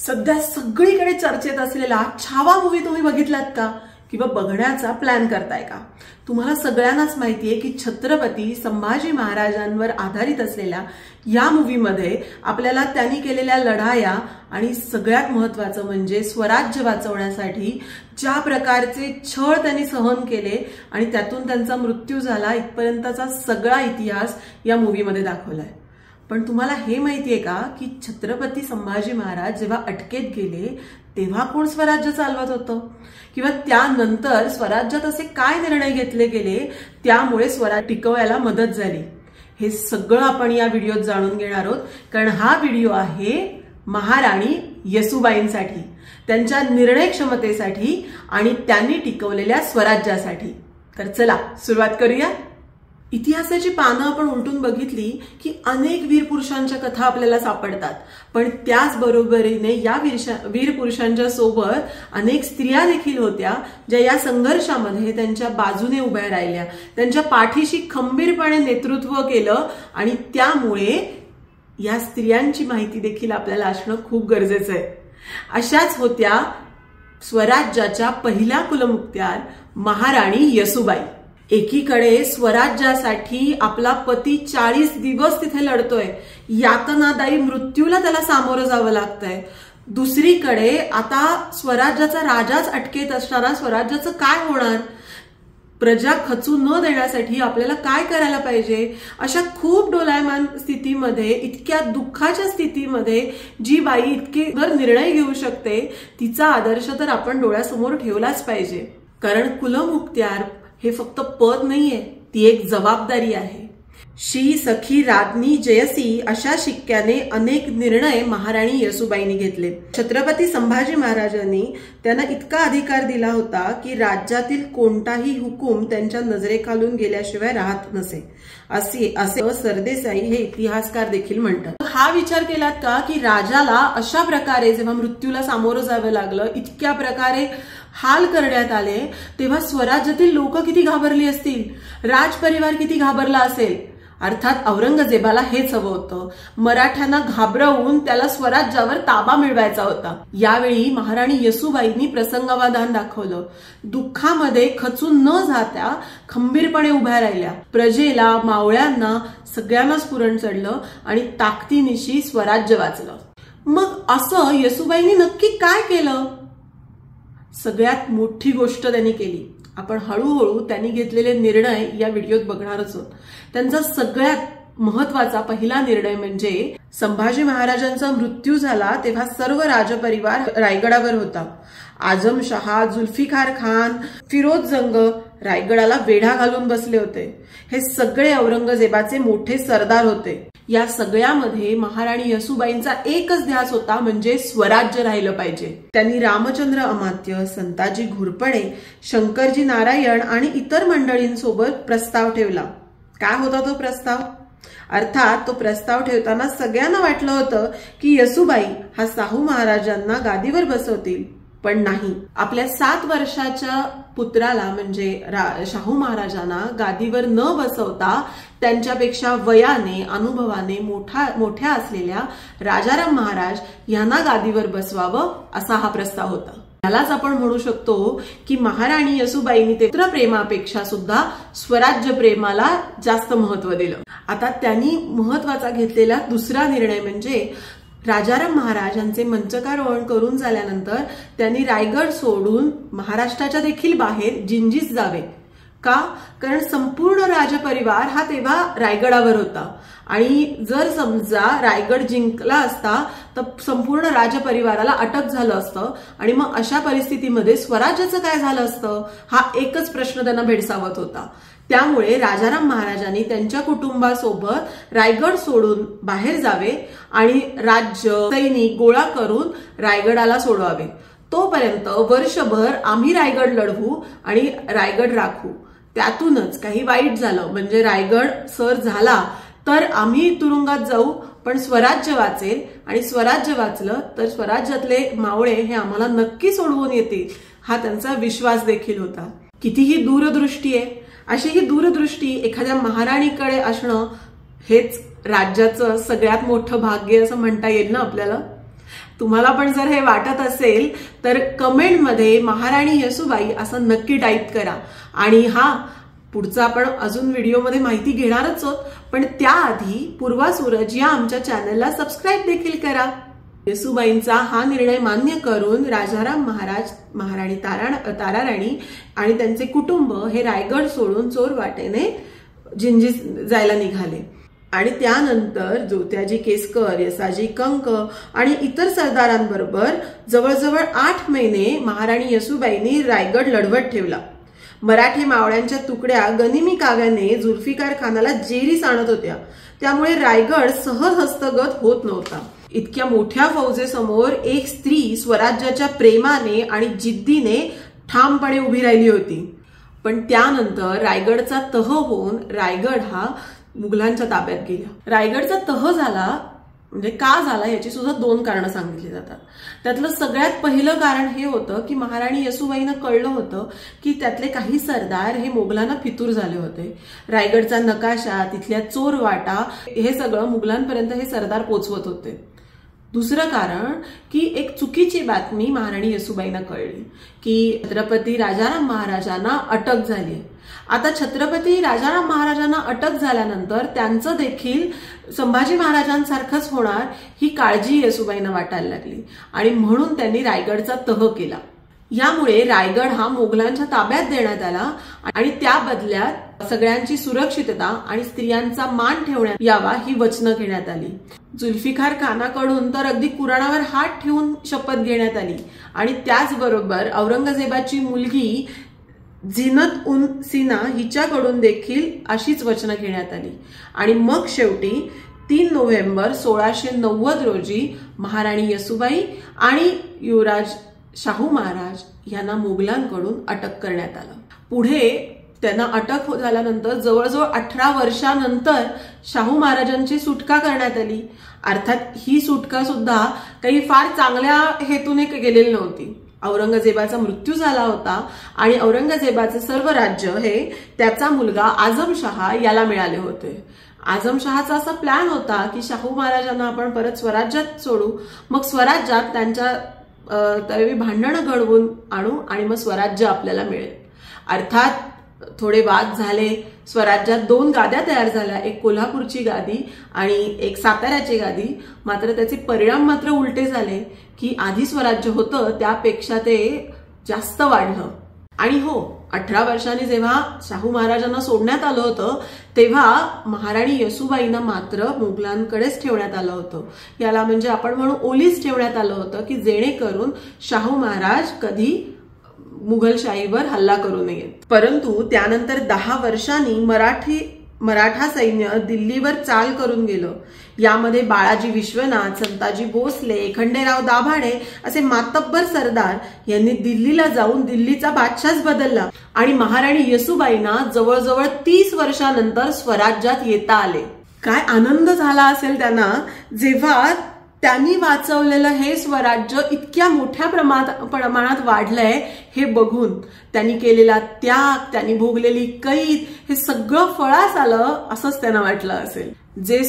सध्या सगळीकडे चर्चेत असलेला छावा मूवी तुम्ही बघितलात का किंवा बघण्याचा प्लॅन करताय का? तुम्हाला सगळ्यांनाच माहितीये की छत्रपती संभाजी महाराजांवर आधारित असलेल्या या मूवीमध्ये आपल्याला त्यांनी केलेल्या लढाया आणि सगळ्यात महत्त्वाचं म्हणजे स्वराज्य वाचवण्यासाठी ज्या प्रकारचे छळ त्यांनी सहन केले आणि त्यातून त्यांचा मृत्यू झाला इथपर्यंतचा सगळा इतिहास या मूवीमध्ये दाखवलाय। पण तुम्हाला हे माहितीये का की छत्रपती संभाजी महाराज जेव्हा अटकेत गेले तेव्हा कोण स्वराज्य चालवत होतं किंवा त्यानंतर स्वराज्यात असे काय निर्णय घेतले गेले त्यामुळे स्वराज्य टिकवायला मदत झाली, हे सगळं आपण या व्हिडिओत जाणून घेणार आहोत। कारण हा व्हिडिओ आहे महाराणी येसूबाईंसाठी, त्यांच्या निर्णय क्षमतेसाठी आणि त्यांनी टिकवलेल्या स्वराज्यासाठी। तर चला सुरुवात करूया। इतिहासाची पानं आपण उलटून बघितली की अनेक वीर पुरुषांच्या कथा आपल्याला सापडतात, पण त्याच बरोबरीने या वीर पुरुषांच्या सोबत अनेक स्त्रिया देखील होत्या ज्या या संघर्षामध्ये त्यांच्या बाजूने उभ्या राहिल्या, त्यांच्या पाठीशी खंबीरपणे नेतृत्व केलं आणि त्यामुळे या स्त्रियांची माहिती देखील आपल्याला असणं खूप गरजेचं आहे। अशाच होत्या स्वराज्याच्या पहिल्या कुलमुखत्यार महाराणी येसूबाई। एकीकडे स्वराज्यासाठी आपला पती 40 दिवस तिथे लढतोय, यातनादायी मृत्यूला त्याला सामोरं जावं लागतंय। दुसरीकडे आता स्वराज्याचा राजाच अटकेत असताना स्वराज्याचं काय होणार? प्रजा खचू न देण्यासाठी आपल्याला काय करायला पाहिजे? अशा खूप डोलायमान स्थितीमध्ये, इतक्या दुःखाच्या स्थितीमध्ये जी बाई इतके निर्णय घेऊ शकते तिचा आदर्श तर आपण डोळ्यासमोर ठेवलाच पाहिजे। कारण कुलमुखत्यार हे फक्त पद नाहीये, ती एक जबाबदारी आहे। शी सखी राज्ञी जयसी अशा शिक्क्याने अनेक निर्णय महाराणी येसूबाईंनी घेतले। छत्रपती संभाजी महाराजांनी त्यांना इतका अधिकार दिला होता की राज्यातील कोणताही हुकूम त्यांच्या नजरेखालून गेल्याशिवाय राहत नसे, असे सरदेसाई हे इतिहासकार देखील म्हणतात। हा विचार केलात का की राजाला अशा प्रकारे जेव्हा मृत्यूला सामोरं जावं लागलं, इतक्या प्रकारे हाल करण्यात आले, तेव्हा स्वराज्यातील लोक किती घाबरली असतील, राजपरिवार किती घाबरला असेल। अर्थात औरंगजेबाला हेच हवं होतं, मराठ्यांना घाबरवून त्याला स्वराज्यावर ताबा मिळवायचा होता। यावेळी महाराणी येसूबाईंनी प्रसंगावधान दाखवलं, दुःखामध्ये खचून न जाता खंबीरपणे उभ्या राहिल्या। प्रजेला, मावळ्यांना सगळ्यांनाच पुरण चढलं आणि ताकदीनिशी स्वराज्य वाचलं। मग असं येसूबाईंनी नक्की काय केलं? सगळ्यात मोठी गोष्ट त्यांनी केली, आपण हळूहळू त्यांनी घेतलेले निर्णय या व्हिडिओत बघणारच आहोत। त्यांचा सगळ्यात महत्वाचा पहिला निर्णय म्हणजे संभाजी महाराजांचा मृत्यू झाला तेव्हा सर्व राजपरिवार रायगडावर होता। आजमशहा, जुल्फिकार खान, फिरोज जंग रायगडाला वेढा घालून बसले होते। हे सगळे औरंगजेबाचे मोठे सरदार होते। या सगळ्यामध्ये महाराणी येसूबाईंचा एकच ध्यास होता, म्हणजे स्वराज्य राहिलं पाहिजे। त्यांनी रामचंद्र अमात्य, संताजी घोरपडे, शंकरजी नारायण आणि इतर मंडळींसोबत प्रस्ताव ठेवला। काय होता तो प्रस्ताव? अर्थात तो प्रस्ताव ठेवताना सगळ्यांना वाटलं होतं की येसूबाई हा शाहू महाराजांना गादीवर बसवतील, पण नाही। आपल्या 7 वर्षाच्या पुत्राला म्हणजे शाहू महाराजांना गादीवर न बसवता त्यांच्यापेक्षा वयाने, अनुभवाने मोठ्या असलेल्या राजाराम महाराज यांना गादीवर बसवावं असा हा प्रस्ताव होता। यालाच आपण म्हणू शकतो की महाराणी येसूबाईंनी ते प्रेमापेक्षा सुद्धा स्वराज्य प्रेमाला जास्त महत्व दिलं। आता त्यांनी महत्वाचा घेतलेला दुसरा निर्णय म्हणजे राजाराम महाराज यांचे मंचकारोहण करून झाल्यानंतर त्यांनी रायगड सोडून महाराष्ट्राच्या देखील बाहेर जिंजीस जावे। का? कारण संपूर्ण राजपरिवार हा तेव्हा रायगडावर होता आणि जर समजा रायगड जिंकला असता तर संपूर्ण राजपरिवाराला अटक झालं असतं आणि मग अशा परिस्थितीमध्ये स्वराज्याचं काय झालं असतं, हा एकच प्रश्न त्यांना भेडसावत होता। त्यामुळे राजाराम महाराजांनी त्यांच्या कुटुंबासोबत रायगड सोडून बाहेर जावे आणि राज्य, सैनिक गोळा करून रायगडाला सोडवावे। तोपर्यंत वर्षभर आम्ही रायगड लढवू आणि रायगड राखू। त्यातूनच काही वाईट झालं म्हणजे रायगड सर झाला तर आम्ही तुरुंगात जाऊ, पण स्वराज्य वाचेल आणि स्वराज्य वाचलं तर स्वराज्यातले मावळे हे आम्हाला नक्की सोडवून येतील, हा त्यांचा विश्वास देखील होता। कितीही दूरदृष्टी आहे, अशी ही दूरदृष्टी एखाद्या महाराणीकडे असणं हेच राज्याचं सगळ्यात मोठं भाग्य असं म्हणता येईल ना आपल्याला। तुम्हाला पण जर हे वाटत असेल तर कमेंटमध्ये महाराणी येसूबाई असं नक्की टाईप करा. आणि पुढचा आपण अजून व्हिडिओमध्ये माहिती घेणारच आहोत, पण त्याआधी पूर्वा सूरज या आमच्या चॅनलला सबस्क्राईब देखील करा. येसूबाईंचा हा निर्णय मान्य करून राजाराम महाराज, महाराणी ताराराणी आणि त्यांचे कुटुंब हे रायगड सोडून चोरवाटेने जिंजी जायला निघाले. आणि त्यानंतर ज्योत्याजी केसकर, यसाजी कंक आणि इतर सरदारांबरोबर जवळजवळ 8 महिने महाराणी येसूबाईंनी रायगड लढवत ठेवला. मराठी मावळ्यांच्या तुकड्या गनिमी काव्याने जुल्फिकार खानाला जेरीस आणत होत्या, त्यामुळे रायगड सहज हस्तगत होत नव्हता. इतक्या मोठ्या फौजेसमोर एक स्त्री स्वराज्याच्या प्रेमाने आणि जिद्दीने ठामपणे उभी राहिली होती. पण त्यानंतर रायगडचा तह होऊन रायगड हा मुघलांच्या ताब्यात गेला. रायगडचा तह झाला म्हणजे का झाला याची सुद्धा 2 कारणं सांगितली जातात. त्यातलं सगळ्यात पहिलं कारण हे होतं की महाराणी येसूबाईंना कळलं होतं की त्यातले काही सरदार हे मोगलांना फितूर झाले होते. रायगडचा नकाशा, तिथल्या चोरवाटा हे सगळं मुघलांपर्यंत हे सरदार पोचवत होते. दुसरं कारण की एक चुकीची बातमी महाराणी येसूबाईंना कळली की छत्रपती राजाराम महाराजांना अटक झाली. आता छत्रपती राजाराम महाराजांना अटक झाल्यानंतर त्यांचं देखील संभाजी महाराजांसारखंच होणार ही काळजी येसूबाईंना वाटायला लागली आणि म्हणून त्यांनी रायगडचा तह केला. यामुळे रायगड हा मोगलांच्या ताब्यात देण्यात आला आणि त्या बदल्यात सगळ्यांची सुरक्षितता आणि स्त्रियांचा मान ठेवण्यात यावा ही वचनं घेण्यात आली. जुल्फिकार खानाकडून तर अगदी कुराणावर हात ठेवून शपथ घेण्यात आली आणि त्याचबरोबर औरंगजेबाची मुलगी झीनत उन सिना हिच्याकडून देखील अशीच वचनं घेण्यात आली. आणि मग शेवटी 3 नोव्हेंबर 1690 रोजी महाराणी येसूबाई आणि युवराज शाहू महाराज यांना मुघलांकडून अटक करण्यात आलं. पुढे त्यांना अटक झाल्यानंतर जवळजवळ 18 वर्षानंतर शाहू महाराजांची सुटका करण्यात आली. अर्थात ही सुटका सुद्धा काही फार चांगल्या हेतूने केलेली नव्हती. औरंगजेबाचा मृत्यू झाला होता आणि औरंगजेबाचे सर्व राज्य हे त्याचा मुलगा आझमशहा याला मिळाले होते. आझमशहाचा असा प्लॅन होता की शाहू महाराजांना आपण परत स्वराज्यात सोडू, मग स्वराज्यात त्यांच्या तरी भांडणं घडवून आणू आणि मग स्वराज्य आपल्याला मिळेल. अर्थात थोडे वाद झाले. स्वराज्यात 2 गाद्या तयार झाल्या, एक कोल्हापूरची गादी आणि एक साताऱ्याची गादी. मात्र त्याचे परिणाम मात्र उलटे झाले की आधी स्वराज्य होतं त्यापेक्षा ते जास्त वाढलं. आणि 18 वर्षांनी जेव्हा शाहू महाराजांना सोडण्यात आलं होतं तेव्हा महाराणी येसूबाईंना मात्र मुघलांकडेच ठेवण्यात आलं होतं. याला म्हणजे आपण म्हणू ओलीस ठेवण्यात आलं होतं की जेणेकरून शाहू महाराज कधी मुघलशाहीवर हल्ला करू नये. परंतु त्यानंतर 10 वर्षांनी मराठा सैन्य दिल्लीवर चाल करून गेलं. यामध्ये बाळाजी विश्वनाथ, संताजी भोसले, खंडेराव दाभाडे असे मातब्बर सरदार यांनी दिल्लीला जाऊन दिल्लीचा बादशाहच बदलला आणि महाराणी येसूबाईंना जवळजवळ 30 वर्षानंतर स्वराज्यात येता आले. काय आनंद झाला असेल त्यांना जेव्हा त्यांनी वाचवलेलं हे स्वराज्य इतक्या मोठ्या प्रमाणात वाढलंय हे बघून. त्यांनी केलेला त्याग, त्यांनी भोगलेली कैद हे सगळं फळास आलं असंच त्यांना वाटलं असेल. जे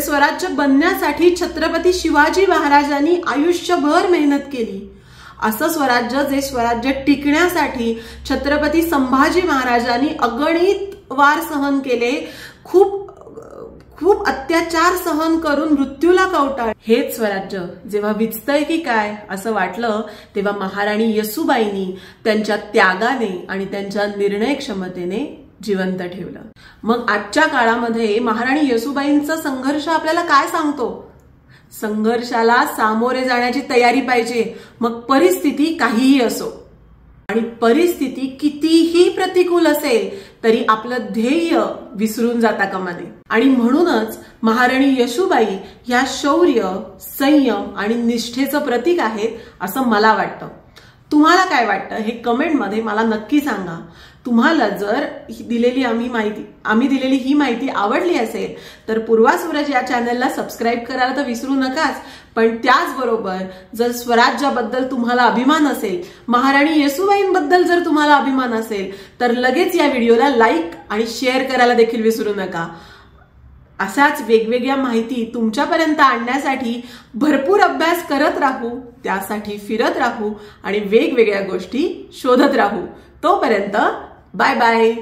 स्वराज्य बनण्यासाठी छत्रपती शिवाजी महाराजांनी आयुष्यभर मेहनत केली, असं स्वराज्य टिकण्यासाठी छत्रपती संभाजी महाराजांनी अगणित वार सहन केले, खूप अत्याचार सहन करून मृत्यूला कवटाळ. हेच स्वराज्य जेव्हा विचतंय की काय असं वाटलं तेव्हा महाराणी येसूबाईंनी त्यांच्या त्यागाने आणि त्यांच्या निर्णय क्षमतेने जिवंत ठेवलं. मग आजच्या काळामध्ये महाराणी येसूबाईंचा संघर्ष आपल्याला काय सांगतो? संघर्षाला सामोरे जाण्याची तयारी पाहिजे, मग परिस्थिती काहीही असो. आणि परिस्थिती कितीही प्रतिकूल असेल तरी आपलं ध्येय विसरून जाता कामा नये. आणि म्हणूनच महाराणी येसूबाई या शौर्य, संयम आणि निष्ठेचं प्रतीक आहेत असं मला वाटतं. तुम्हाला काय वाटतं हे कमेंटमध्ये मला नक्की सांगा. तुम्हाला जर आम्ही दिलेली ही माहिती आवडली असेल तर पूर्वा सूरज या चॅनलला सबस्क्राईब करायला तर विसरू नकाच. पण त्याचबरोबर जर स्वराज्याबद्दल तुम्हाला अभिमान असेल, महाराणी येसूबाईंबद्दल जर तुम्हाला अभिमान असेल तर लगेच या व्हिडिओला लाईक आणि शेअर करायला देखील विसरू नका. अशाच वेगवेगळ्या माहिती तुमच्यापर्यंत आणण्यासाठी भरपूर अभ्यास करत राहू, त्यासाठी फिरत राहू आणि वेगवेगळ्या गोष्टी शोधत राहू. तोपर्यंत बाय बाय.